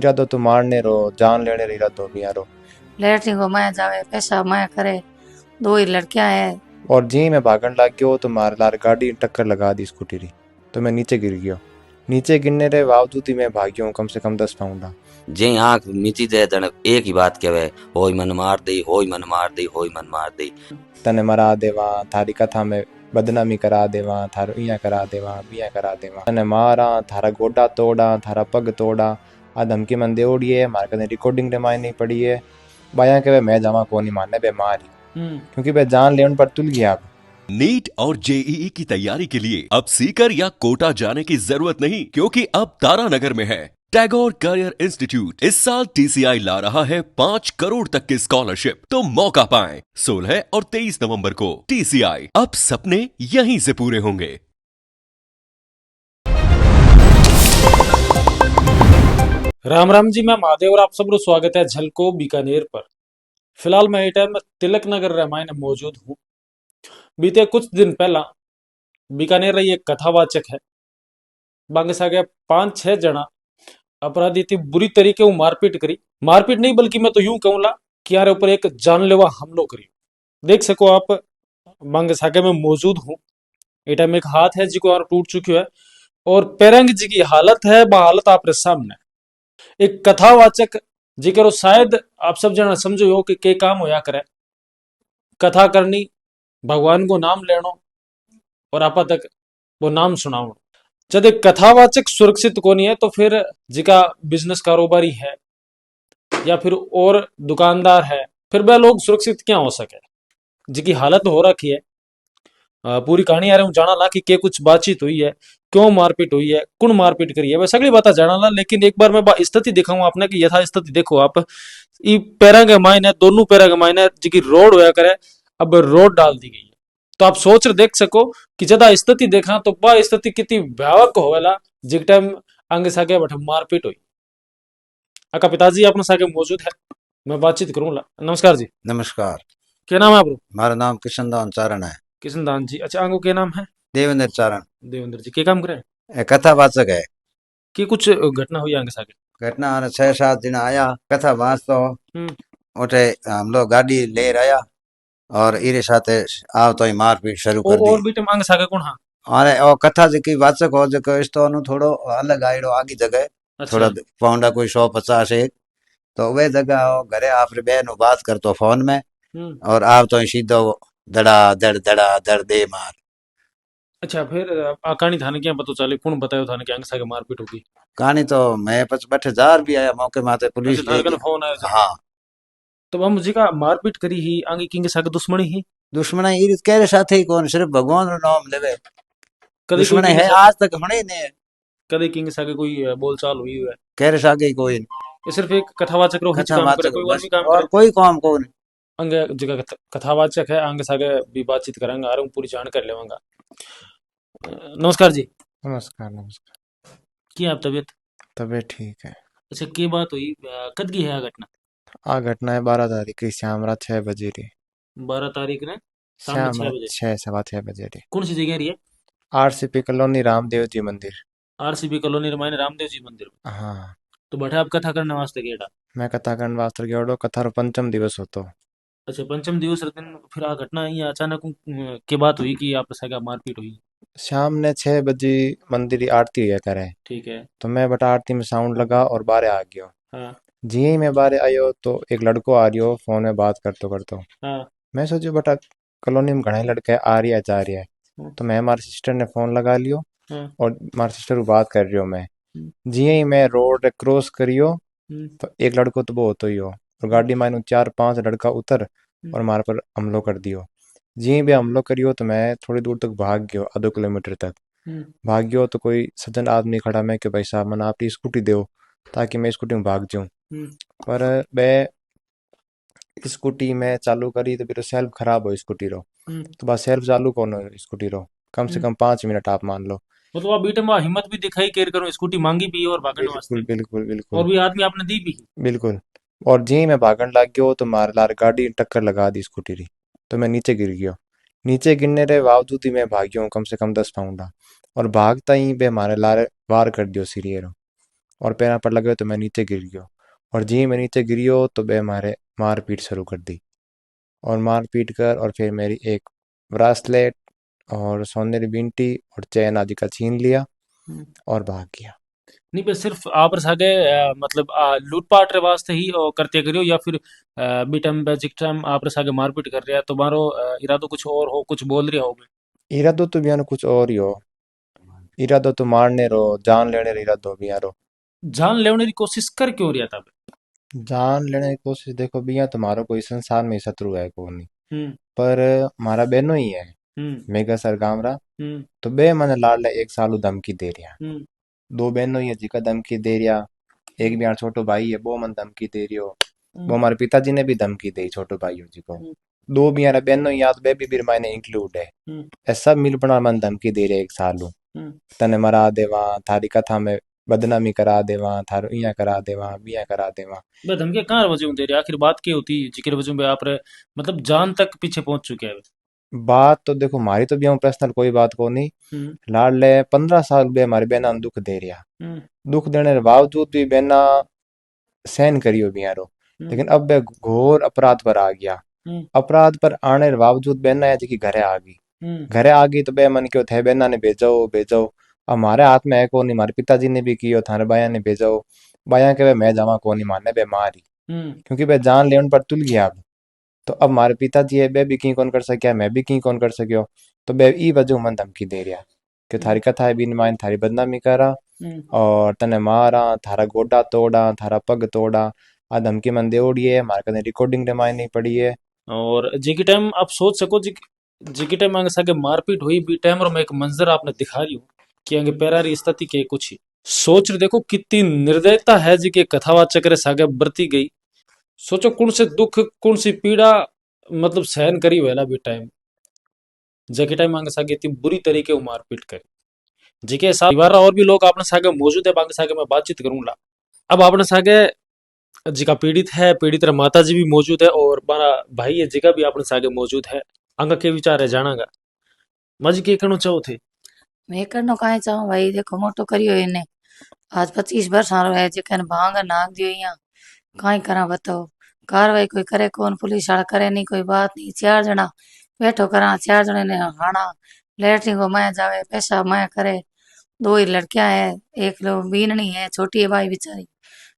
इरादो तो मारने रो जान लेने रो इरादो भी यारो। लैट्रिन को मैं जावे पैसा मैं करे। दो ही लड़कियां है। और जी मैं भागन लग गयो तो मार लार गाड़ी टक्कर लगा दी स्कूटी री। तो मैं नीचे गिर गयो। नीचे गिरने रे बावजूद ही मैं भाग्यो कम से कम 10 पाउंड। जे आंख मीची दे तने एक ही बात कहवे, होई मन मार दई, होई मन मार दई, होई मन मार दई। तने मरा देवा थारी कथा में बदनामी करा देवा थारो इया करा देवा बिया करा देवा तने मारा थारा गोडा तोड़ा थारा पग तोड़ा। आ धमकी मन देवड़ी है मारे कने रिकॉर्डिंग रे माय नहीं पड़ी है। बाया के मैं जावा कोनी मारने बे मारी क्योंकि बे जान लेवन पर तुल गया। अब नीट और जेईई की तैयारी के लिए अब सीकर या कोटा जाने की जरूरत नहीं, क्योंकि अब तारानगर में है टैगोर करियर इंस्टीट्यूट। इस साल टीसीआई ला रहा है 5 करोड़ तक की स्कॉलरशिप, तो मौका पाएं। 16 और 23 नवंबर को टीसीआई, अब सपने यहीं से पूरे होंगे। राम राम जी, मैं महादेव और आप सबको स्वागत है झलको बीकानेर पर। फिलहाल मैं ये टाइम तिलक नगर रामायण में मौजूद हूँ। बीते कुछ दिन पहला बीकानेर रही एक कथावाचक है, बांगे सागे 5-6 जना अपराधी थी बुरी तरीके वो मारपीट करी। मारपीट नहीं बल्कि मैं तो यूं कहूंगा कि यार ऊपर एक जानलेवा हमलो करी। देख सको आप, बांगे सागे में मौजूद हूँ। ये टाइम एक हाथ है जी को यार टूट चुकी है और पैरंग जी की हालत है बा हालत आपरे सामने। एक कथावाचक जी करो शायद आप सब जना समझो हो कि के काम होया करे। कथा करनी, भगवान को नाम लेनो और आपा तक वो नाम सुनाओ। जब एक कथावाचक सुरक्षित कोनी है तो फिर जिका बिजनेस कारोबारी है या फिर और दुकानदार है, फिर वह लोग सुरक्षित क्या हो सके। जिकी हालत हो रखी है, पूरी कहानी आ रही हूँ जाना ला कि के कुछ बातचीत हुई है, क्यों मारपीट हुई है, कौन मारपीट करी है, वह सगली बात जाना ला। लेकिन एक बार मैं स्थिति दिखाऊं आपने कि यथा स्थिति देखो आप। ई पैरा के मायने दोनों पैरा के मायने जी रोड होया करे, अब रोड डाल दी गई है। तो आप सोच रहे देख सको कि ज्यादा स्थिति देखा तो वह स्थिति कितनी भयावक होवेला जिस टाइम आगे सागे बठ मारपीट हुई। अका पिताजी अपने सागे मौजूद है, मैं बातचीत करूंगा। नमस्कार जी। नमस्कार। क्या नाम है आपको? मारा नाम किशनदान चारण है। किशन दान जी, अच्छा। आंगो क्या नाम है? देवेंद्र चारण। देवेंद्र जी, क्या काम करे? कथावाचक है। कि कुछ घटना हुई आगे सागे? घटना आने 6-7 दिन आया कथा वाच तो हम्म। उठे हम लोग गाड़ी ले आया और इरे साथे आव तो ही मारपीट शुरू कर दी। और भी आगे सागे कौन? हाँ। अरे ओ कथा जी वाचक हो जो इस तो अनु थोड़ो अलग आईडो आगी जगह थोड़ा अच्छा। पाउंडा कोई 150 एक। तो वे जगह हो घरे आपरे बहन नु बात करतो फोन में हम्म। और आव तो ही सीधो धड़ा धड़ दे मार। अच्छा, फिर कहानी थाने क्या पता चले? कौन बतायो थाने कि आगे सागे मारपीट होगी? कहानी तो मैं पच बठे जार भी आया मौके माते अच्छा, पुलिस ले थाने कने गया। फोन आयो था। हाँ। तो हम जी का मारपीट करी ही आगे किंग सागे दुश्मनी ही? दुश्मन ई केरे साथे ही कौन सिर्फ भगवान रो नाम लेवे। कभी कोई दुश्मन किंग है सागे, आज तक होने ही नहीं है। कभी किंग सागे कोई बोलचाल हुई है? केरे सागे ही कोई नहीं। ये सिर्फ एक कथावाचक रो ही कथा काम करे, वाचक कोई और बस भी काम और करे? कोई काम को नहीं। अंगे जगह कथावाचक है, आगे सागे भी बातचीत करेंगे, आ रहा हूँ, पूरी जानकारी लेवांगा। नमस्कार जी। नमस्कार नमस्कार। की आप तबीयत? तबीयत ठीक है। अच्छा, की बात हुई? कद की है आ घटना? आ घटना है 12 तारीख की शाम रात 6 बजे री। 12 तारीख ने शाम में शाम 6 बजे? 6 सवा 6 बजे री। कौन सी जगह रही है? आरसीपी कॉलोनी रामदेव जी मंदिर। आरसीबी कॉलोनी रामायण रामदेव जी मंदिर में? हाँ। तो बैठे आप कथा करने वास्ते गेड़ा? मैं कथा करण वास्ते गयोड़ो कथा रो पंचम दिवस होतो। अच्छा, पंचम दिवस रे दिन फिर आ घटना ये अचानक के बात हुई कि आप सगा मारपीट हुई? शाम ने 6 बजे मंदिर की आरती हुआ करे। ठीक है। तो मैं बटा आरती में साउंड लगा और बाहर आ गयो। हाँ। जी ही मैं बाहर आयो तो एक लड़को आ रियो फोन में बात करतो करतो। हाँ। मैं सोचो बटा कॉलोनी में घणे लड़के आ रही है जा रही है। हाँ। तो मैं हमारे सिस्टर ने फोन लगा लियो हाँ। और हमारे सिस्टर को बात कर रही मैं। हम्म। जी ही मैं रोड क्रॉस करियो हम्म। तो एक लड़को तो वो होतो ही हो और गाड़ी में 4-5 लड़का उतर हम्म। और हमारे पर हमलो कर दियो। जी ही भी हमलो करियो तो मैं थोड़ी दूर तक भाग गयो, आधो किलोमीटर तक हम्म। भाग गयो। तो कोई सज्जन आदमी खड़ा मैं कि भाई साहब मैंने आपकी स्कूटी दो ताकि मैं स्कूटी में भाग जाऊं। हम्म। पर मैं स्कूटी में चालू करी तो फिर सेल्फ खराब हो स्कूटी रो। हम्म। तो बस सेल्फ चालू कौन हो स्कूटी रो, कम से हम्म। कम 5 मिनट आप मान लो। मतलब आप बीटे में हिम्मत भी दिखाई केर करो, स्कूटी मांगी भी और भागने बिल्कुल वास्ते? बिल्कुल और बिल्कुल भी आदमी आपने दी भी? बिल्कुल। और जी मैं भागन लग गयो तो मार लार गाड़ी टक्कर लगा दी स्कूटी री। तो मैं नीचे गिर गयो। नीचे गिरने रे बावजूद ही मैं भाग्यो कम से कम 10 पाउंड। और भागता ही बे मारे लारे वार कर दियो सीरियरो। और पैर पर लगे तो मैं नीचे गिर गयो। और जी मैं नीचे गिरियो तो बे मारे मार पीट शुरू कर दी। और मार पीट कर और फिर मेरी एक ब्रासलेट और सोने की बींटी और चैन आदि का छीन लिया और भाग गया। नहीं पे सिर्फ आप सागे मतलब लूटपाट रे वास्ते ही करते करियो या फिर बी टाइम जिक टाइम आप सागे मारपीट कर रहा है तो मारो इरादो कुछ और हो, कुछ बोल रहा हो बे? इरादो तो बियानो कुछ और ही हो। इरादो तो मारने रो, जान लेने रो इरादो बियारो। जान लेने की कोशिश कर क्यों रहा था बे? जान लेने की कोशिश देखो बिया तुम्हारो कोई संसार में शत्रु है को नहीं। हम्म पर मारा बहनों ही है हम्म मेगा सर गामरा। हम्म तो बे मैंने लाड ला एक साल धमकी दे रिया। हम्म दो बहनों ही है जिका धमकी दे रिया। एक भी छोटो भाई है वो मन धमकी दे रियो। वो हमारे पिताजी ने भी धमकी दी छोटो भाई जी को। हम्म दो भी यार बहनों याद बे भी मायने इंक्लूड है। हम्म ये सब मिल बना मन धमकी दे रहे एक साल हम्म। तने मरा देवा थारी कथा में बदनामी करा देवा थारो इया करा देवा बिया करा देवा। बे धमकी कहाँ वजह दे रहे आखिर बात क्या होती जिक्र वजह पे आप मतलब जान तक पीछे पहुंच चुके हैं? बात तो देखो मारी तो बिया पर्सनल कोई बात को नहीं। हम्म लाड ले 15 साल बे हमारी बहना ने दुख दे रिया। हम्म दुख देने के बावजूद भी बहना सहन करियो बियारो। हम्म लेकिन अब बे घोर अपराध पर आ गया। हम्म अपराध पर आने के बावजूद बहना है जी घरे आ गई। हम्म घरे आ गई तो बे मन क्यों थे बहना ने भेजो भेजो। अब हमारे हाथ में है को नहीं हमारे पिताजी ने भी कियो थारे बाया ने भेजो। बाया के मैं जावा को नहीं मारने बे मारी हम्म क्योंकि बे जान लेने पर तुल गया अब। तो अब हमारे पिताजी है बे भी की कौन कर सकिया मैं भी की कौन कर सकियो। तो बे ई वजह मन धमकी दे रिया कि हम्म थारी कथा है बिन मायन थारी बदनामी करा हम्म। और तने मारा थारा गोडा तोड़ा थारा पग तोड़ा। आ धमकी मन देवड़ी है हमारे कने रिकॉर्डिंग रे मायने पड़ी है। और जिकी टाइम आप सोच सको जिकी टाइम आगे सागे मारपीट हुई बी टाइम और मैं एक मंजर आपने दिखा रही हूँ कि आगे पैरारी स्थिति के कुछ ही सोच रहे देखो कितनी निर्दयता है जी के कथावाचक रे सागे बरती गई। सोचो कौन से दुख कौन सी पीड़ा मतलब सहन करी वेला बी टाइम जके टाइम आगे सागे इतनी बुरी तरीके वो मारपीट करी जिके साथ परिवार और भी लोग आपने सागे मौजूद है बाकी सागे मैं बातचीत करूंगा। अब आपने सागे जिका पीड़ित है पीड़ित रा माता जी भी मौजूद है और हमारा भाई है जिका भी आपने सागे मौजूद है अंगा के विचार है जानागा मज के कहना चाहो थे? मैं करनो काहे चाहूं भाई देखो मोटो करियो इने आज 25 वर्ष हारो है जेकन भांग नाग दियो यहाँ काई करा बताओ। कार्रवाई कोई करे कौन पुलिस वाला करे नहीं कोई बात नहीं 4 जना बैठो करा 4 जने ने हाना लेटरिन को मैं जावे पैसा मैं करे। दो ही लड़कियां है एक लो बीननी है छोटी है भाई बेचारी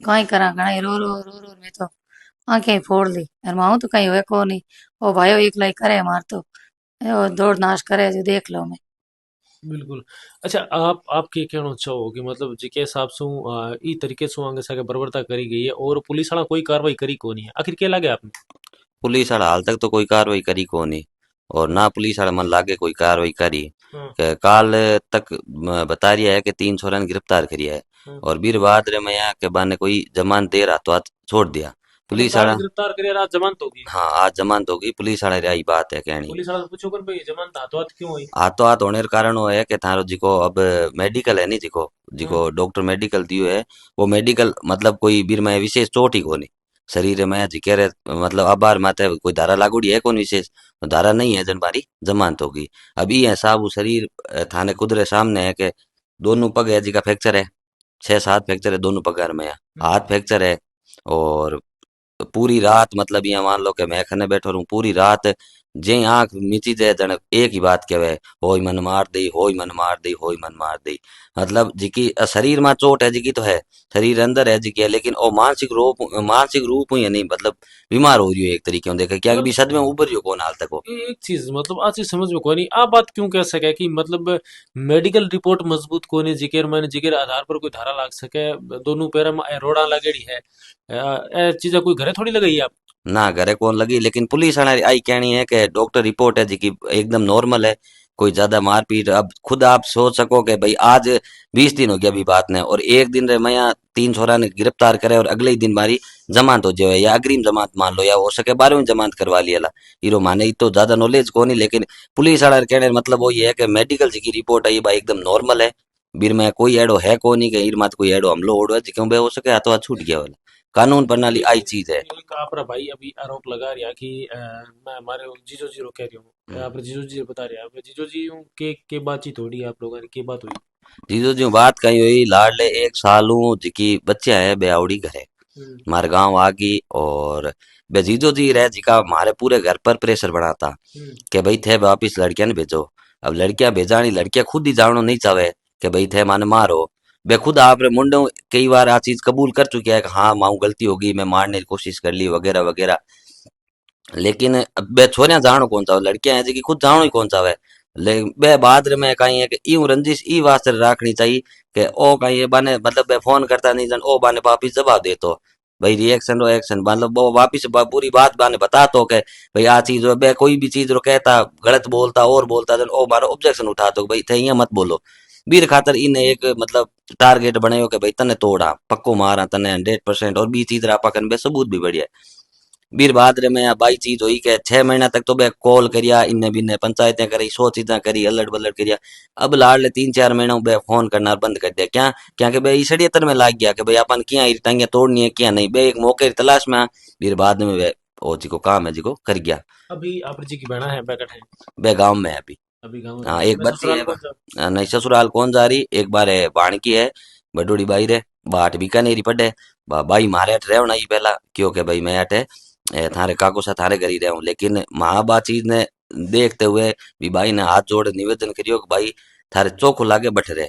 काई करा घना रो रो रो रो मैं तो आंखें ही फोड़ ली और माऊ तो कहीं हुए को नहीं। ओ भाई एक लाई करे मार तो ओ दौड़ नाश करे जो देख लो मैं। बिल्कुल। अच्छा आप के कहना चाहो कि मतलब जिके हिसाब से ई तरीके से आगे सागे बर्बरता करी गई है और पुलिस वाला कोई कार्रवाई करी को नहीं है आखिर क्या लगे आपने? पुलिस वाला हाल तक तो कोई कार्रवाई करी को नहीं और ना पुलिस वाला मन लागे कोई कार्रवाई करी। हाँ काल तक बता रिया है कि 3 छोरा ने गिरफ्तार करिया है हाँ। और बीर बहादुर में यहाँ के बाने कोई जमानत दे रहा तो आज छोड़ दिया मतलब पुलिस काल वाला। गिरफ्तार करे रात जमानत होगी। हाँ आज जमानत होगी पुलिस वाला रही बात है कहनी। पुलिस वाला से पूछो कर भाई जमानत हाथों हाथ क्यों हुई? हाथों हाथ होने का कारण वो है कि थारो जिको अब मेडिकल है नी जिको हाँ जिको डॉक्टर मेडिकल दियो है वो मेडिकल मतलब कोई बीर में विशेष चोट ही कोनी शरीर में जिके रे मतलब अबार माथे कोई धारा लागूड़ी है कौन विशेष तो धारा नहीं है जन बारी जमानत होगी। अभी है साहब वो शरीर थाने कुदरे सामने है कि दोनों पग है जिका फ्रैक्चर है 6-7 फ्रैक्चर है दोनों पगार में हाथ फ्रैक्चर है। और पूरी रात मतलब यहाँ मान लो कि मैं खने बैठो रहूं पूरी रात जे आंख मीची जाए जने एक ही बात कहवे होई मन मार दई होई मन मार दई होई मन मार दई। मतलब जिकी शरीर में चोट है जिकी तो है शरीर अंदर है जिकी है लेकिन वो मानसिक रूप हुई है नहीं मतलब बीमार हो रही है एक तरीके से देखे क्या मतलब भी सद में उभर रही हो कौन हाल तक हो। एक चीज मतलब आज चीज समझ में कोई नहीं आप बात क्यों कह सके कि मतलब मेडिकल रिपोर्ट मजबूत कोनी जिकेर मैंने जिकेर आधार पर कोई धारा लाग सके दोनों पैर में रोड़ा लगेड़ी है ए चीजें कोई घरे थोड़ी लगाई है आप? ना घरे कौन लगी लेकिन पुलिस वाला आई कहनी है कि डॉक्टर रिपोर्ट है जी की एकदम नॉर्मल है कोई ज्यादा मारपीट अब खुद आप सोच सको कि भाई आज 20 दिन हो गया अभी बात ने और एक दिन रे मैं यहाँ 3 छोरा ने गिरफ्तार करे और अगले ही दिन मारी जमानत हो जाए या अग्रिम जमानत मान लो या हो सके 12वीं जमानत करवा लिया ला। हीरो माने तो ज्यादा नॉलेज को नहीं लेकिन पुलिस वाला कहने का मतलब वो ये है कि मेडिकल जी की रिपोर्ट है ये भाई एकदम नॉर्मल है। बीर में कोई एडो है को नहीं कि हीर मात कोई एडो हमलो ओडो है जिक्यों बे हो सके हाथों हाथ छूट गया वाला कानून प्रणाली आई चीज है। एक आपरा भाई अभी आरोप लगा रहा कि मैं हमारे जीजो जी रो कह रही हूँ आप जीजो जी बता रहे हैं जीजो जी के बातचीत हो रही है आप लोगों की के बात हुई? जीजो जी बात कही हुई लाडले 1 साल हूँ जिकी बच्चे है बेआउड़ी घरे मारे गांव आ गई और बे जीजो जी रह जिका मारे पूरे घर पर प्रेशर बनाता कि भाई थे वापिस लड़कियां ने भेजो। अब लड़कियां भेजानी लड़कियां खुद ही जानो नहीं चाहे कि भाई थे माने मारो। बे खुद आप रे मुंडो कई बार आ चीज कबूल कर चुकी है कि हाँ माऊ गलती होगी मैं मारने की कोशिश कर ली वगैरह वगैरह। लेकिन अब बे छोरियां जानो कौन चाहे लड़कियां है जी खुद जानो ही कौन चाहे। ले बे बाद रे में कहीं है कि यूं रंजिश ई वास्ते रखनी चाहिए कि ओ कहीं ये बाने मतलब बे फोन करता नहीं जन ओ बाने वापिस जवाब दे तो भाई रिएक्शन रो एक्शन मतलब वो वापिस पूरी बात बाने बता तो के भाई आ चीज रो बे कोई भी चीज रो कहता गलत बोलता और बोलता जन ओ मारो ऑब्जेक्शन उठा तो भाई थे यहाँ मत बोलो। बीर खातर इने एक मतलब टारगेट बनायो कि भाई तने तोड़ा पक्को मारा तने 100% और बी चीज रापा कन बे सबूत भी बढ़िया। बीर बाद रे में बाई चीज हुई के 6 महीना तक तो बे कॉल करिया इन्ने बिन्ने पंचायतें करी 100 चीजा करी अलट बलट करिया। अब लाडले 3 4 महीना बे फोन करना बंद कर दिया क्या क्या के बे ई षड्यंत्र में लाग गया कि भाई अपन किया टांगियां तोड़नी है क्या नहीं बे एक मौके की तलाश में बीर बाद में बे ओ जी को काम है जी को कर गया। अभी आप जी की बहना है बैकट है बे गांव में है अभी। अभी गाँव हाँ में एक मैं बच्ची ससुराल है कौन सा नहीं ससुराल कौन जा रही एक बार है बाणकी है बडोड़ी बाई रे बाट बीकानेरी पड़े बाई मारे अठ रहो ही पहला क्योंकि भाई मैं अठे थारे काको सा थारे घर ही रहूं लेकिन माँ बा चीज ने देखते हुए भी भाई ने हाथ जोड़ निवेदन करियो कि भाई थारे चोखो लागे बैठ रहे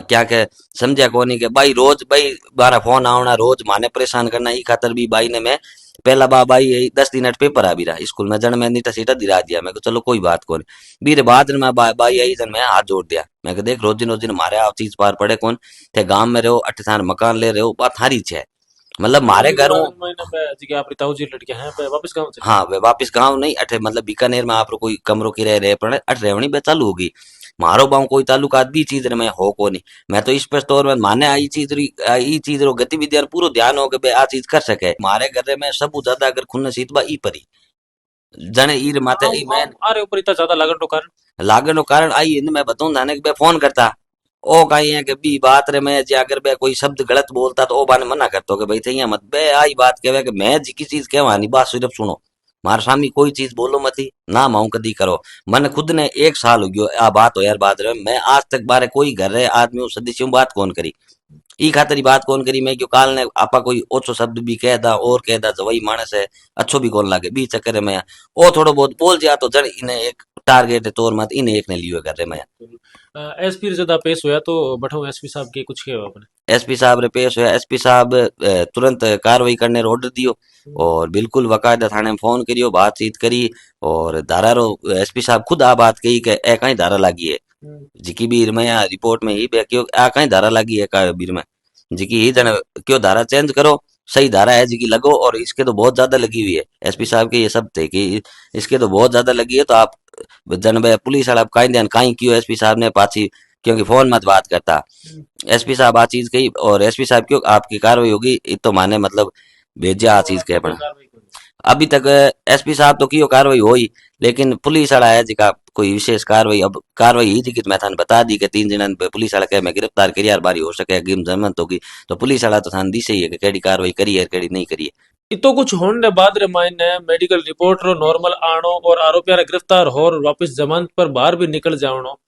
क्या के समझा कोनी के भाई रोज भाई बारा फोन आवना रोज माने परेशान करना ई खातर भी भाई ने मैं पहला भाई यही 10 दिन अट पेपर आ भी रहा स्कूल में जन मैं नीटा सीटा दिला दिया मैं चलो कोई बात कौन बीरे बाद में मैं भाई यही जन मैं हाथ जोड़ दिया मैं देख रोज दिन मारे आप चीज पार पड़े कौन थे गांव में रहो अठ थान मकान ले रहे हो बात थारी छे मतलब तो मारे अभी के घर बाद हूँ। में मैंने जी के आप ताऊ जी लड़के हैं वापस गाँव चले हाँ वे वापिस गांव नहीं अठे मतलब बीकानेर में आप कोई कमरों की रह पर अठ रहनी बे चालू होगी मारो बाऊ कोई ताल्लुकात भी चीज रे में हो को नहीं मैं तो स्पष्ट तौर में माने आई चीज रो गतिविधियां पूरो ध्यान हो के बे आ चीज कर सके मारे घर में सब ज्यादा अगर खुन्न सीत बा ई परी जने ईर माते ई मैं आ रहे ऊपर इतना ज्यादा लागत कारण लागण नो कारण आई इन मैं बताऊं थाने के बे फोन करता ओ कहीं है कि बी बात रे मैं जे अगर बे कोई शब्द गलत बोलता तो ओ बाने मना करतो कि भाई थे मत बे आई बात कहवे कि मैं जी की चीज कहवा नहीं बात सिर्फ सुनो मार सामी कोई चीज बोलो मती ना माऊ कदी करो मन खुद ने 1 साल हो गयो आ बात हो यार बात रे मैं आज तक बारे कोई घर रे आदमी सदस्य बात कौन करी ई खातर ही बात कौन करी मैं क्यों काल ने आपा कोई ओछो शब्द भी कह दा और कह दा जवई मानस है अच्छो भी कौन लागे बी चक्कर में ओ थोड़ो बहुत बोल जा तो जड़ इन्हें एक टारगेट तौर मत इन्हें एक ने लियो कर रहे मैं एसपी ज्यादा पेश होया तो बठो एसपी साहब के कुछ के आपने एसपी साहब रे पेश हुआ एसपी साहब तुरंत कार्रवाई करने रो ऑर्डर दियो और बिल्कुल वकायदा थाने में फोन करियो बातचीत करी और धारा रो एसपी साहब खुद आ बात कही कि ए कहीं धारा लगी है जिकी बीर में या रिपोर्ट में ही क्यों आ कहीं धारा लगी है का बीर में जिकी ही जन क्यों धारा चेंज करो सही धारा है जिकी लगो और इसके तो बहुत ज्यादा लगी हुई है एसपी साहब के ये सब थे कि इसके तो बहुत ज्यादा लगी है तो आप जन बे पुलिस वाला कहीं ध्यान कहीं क्यों एसपी साहब ने पाची क्योंकि फोन मत बात करता एसपी साहब आ चीज कही और एसपी साहब क्यों आपकी कार्रवाई होगी ये तो माने मतलब भेजा आ चीज कह पड़ा अभी तक एसपी साहब तो की कार्रवाई हुई लेकिन पुलिस वाला है जिका कोई विशेष कार्रवाई अब कार्रवाई ही थी कि मैं थाने बता दी कि 3 जन पे पुलिस वाला कह मैं गिरफ्तार करी यार बारी हो सके गिम जमानत होगी तो पुलिस वाला तो थाने दी सही है कि केड़ी कार्रवाई करी है केड़ी नहीं करी है। इतो कुछ होने बाद रे मायने मेडिकल रिपोर्ट रो नॉर्मल आनो और आरोपिया रे गिरफ्तार हो और वापस जमानत पर बाहर भी निकल जावनो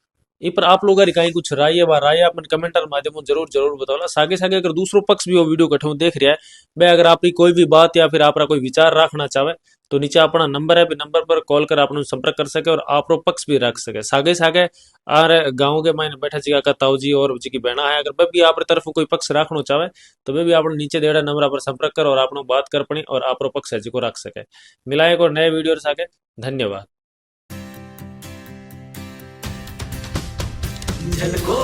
ई पर आप लोग कहीं कुछ राय है राय अपन कमेंटर माध्यम जरूर जरूर बताओ सागे सागे अगर दूसरो पक्ष भी वो वीडियो कठो देख रहा है बे अगर आपकी कोई भी बात या फिर आप कोई विचार रखना चाहे तो नीचे अपना नंबर है भी नंबर पर कॉल कर अपन संपर्क कर सके और आप पक्ष भी रख सके सागे सागे आर गाँव के मायने बैठा जी का ताऊ जी और जी की बहना है अगर वे भी आप तरफ कोई पक्ष रखना चाहे तो वे भी आप नीचे देड़ा नंबर पर संपर्क कर और आप बात कर पड़ी और आप पक्ष है जी को रख सके मिला एक और नए वीडियो सागे धन्यवाद। झलको